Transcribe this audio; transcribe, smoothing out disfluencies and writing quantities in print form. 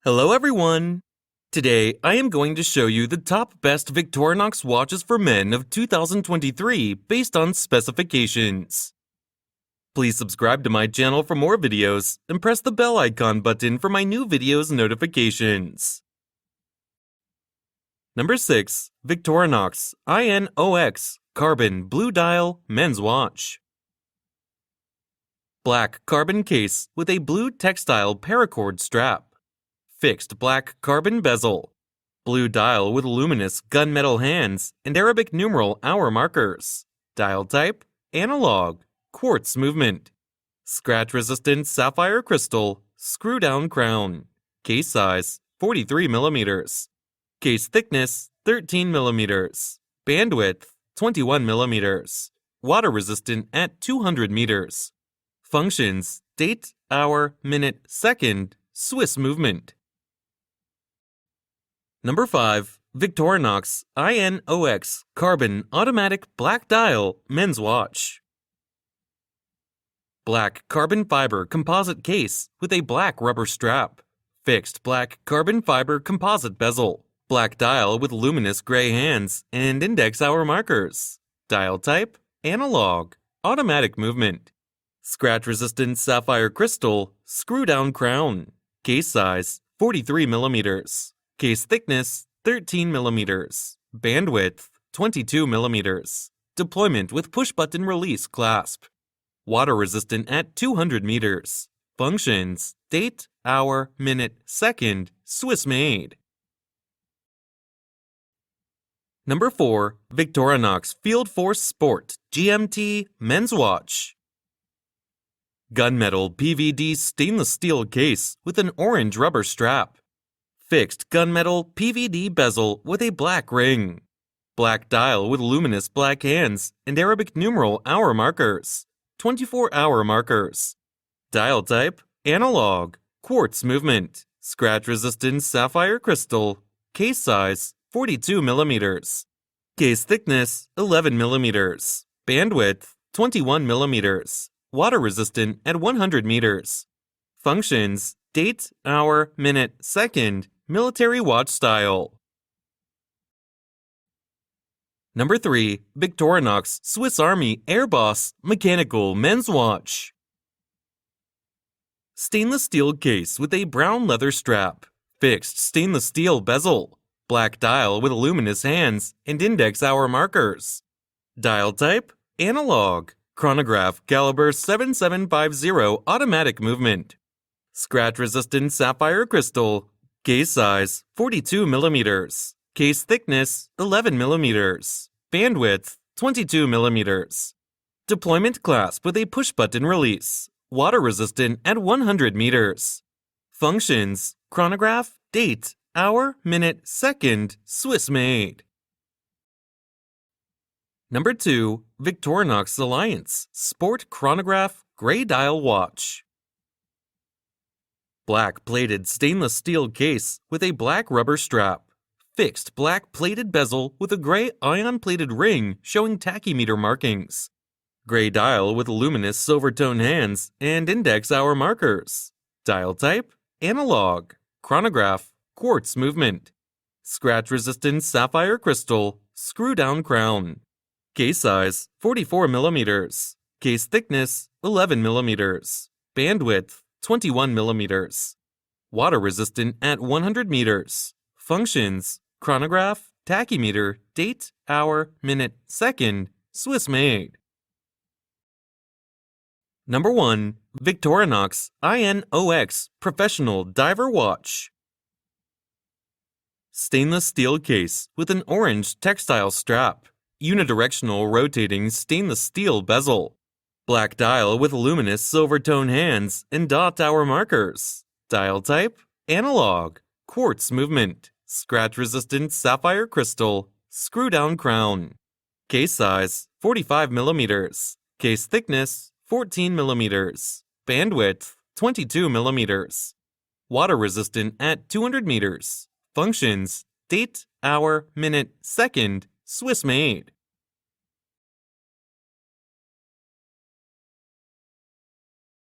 Hello everyone! Today I am going to show you the top best Victorinox watches for men of 2023 based on specifications. Please subscribe to my channel for more videos and press the bell icon button for my new videos notifications. Number 6. Victorinox INOX Carbon Blue Dial Men's Watch. Black carbon case with a blue textile paracord strap. Fixed black carbon bezel. Blue dial with luminous gunmetal hands and Arabic numeral hour markers. Dial type, analog, quartz movement. Scratch-resistant sapphire crystal, screw-down crown. Case size, 43 mm. Case thickness, 13 mm. Bandwidth, 21 mm. Water-resistant at 200 meters. Functions, date, hour, minute, second, Swiss movement. Number 5. Victorinox INOX Carbon Automatic Black Dial Men's Watch. Black carbon fiber composite case with a black rubber strap. Fixed black carbon fiber composite bezel. Black dial with luminous gray hands and index hour markers. Dial type, analog, automatic movement. Scratch-resistant sapphire crystal, screw-down crown. Case size, 43 mm. Case thickness, 13 mm. Bandwidth, 22 mm. Deployment with push-button release clasp. Water-resistant at 200 meters. Functions, date, hour, minute, second, Swiss made. Number 4. Victorinox Field Force Sport GMT Men's Watch. Gunmetal PVD stainless steel case with an orange rubber strap. Fixed gunmetal PVD bezel with a black ring. Black dial with luminous black hands and Arabic numeral hour markers. 24-hour markers. Dial type, analog, quartz movement. Scratch-resistant sapphire crystal. Case size, 42 mm. Case thickness, 11 mm. Bandwidth, 21 mm. Water-resistant at 100 meters. Functions, date, hour, minute, second, military watch style. Number 3. Victorinox Swiss Army Air Boss Mechanical Men's Watch. Stainless steel case with a brown leather strap. Fixed stainless steel bezel. Black dial with luminous hands and index hour markers. Dial type, analog. Chronograph caliber 7750 automatic movement. Scratch-resistant sapphire crystal. Case size, 42 mm. Case thickness, 11 mm. Bandwidth, 22 mm. Deployment clasp with a push-button release. Water-resistant at 100 meters. Functions, chronograph, date, hour, minute, second, Swiss made. Number 2. Victorinox Alliance Sport Chronograph Gray Dial Watch. Black plated stainless steel case with a black rubber strap. Fixed black plated bezel with a gray ion-plated ring showing tachymeter markings. Gray dial with luminous silver tone hands and index hour markers. Dial type, analog. Chronograph, quartz movement. Scratch-resistant sapphire crystal, screw-down crown. Case size, 44 mm. Case thickness, 11 mm. Bandwidth, 21 mm. Water-resistant at 100 meters. Functions, chronograph, tachymeter, date, hour, minute, second, Swiss made. Number 1. Victorinox INOX Professional Diver Watch. Stainless steel case with an orange textile strap. Unidirectional rotating stainless steel bezel. Black dial with luminous silver tone hands and dot hour markers. Dial type, analog, quartz movement. Scratch-resistant sapphire crystal, screw-down crown. Case size, 45 mm. Case thickness, 14 mm. Bandwidth, 22 mm. Water-resistant at 200 meters. Functions, date, hour, minute, second, Swiss made.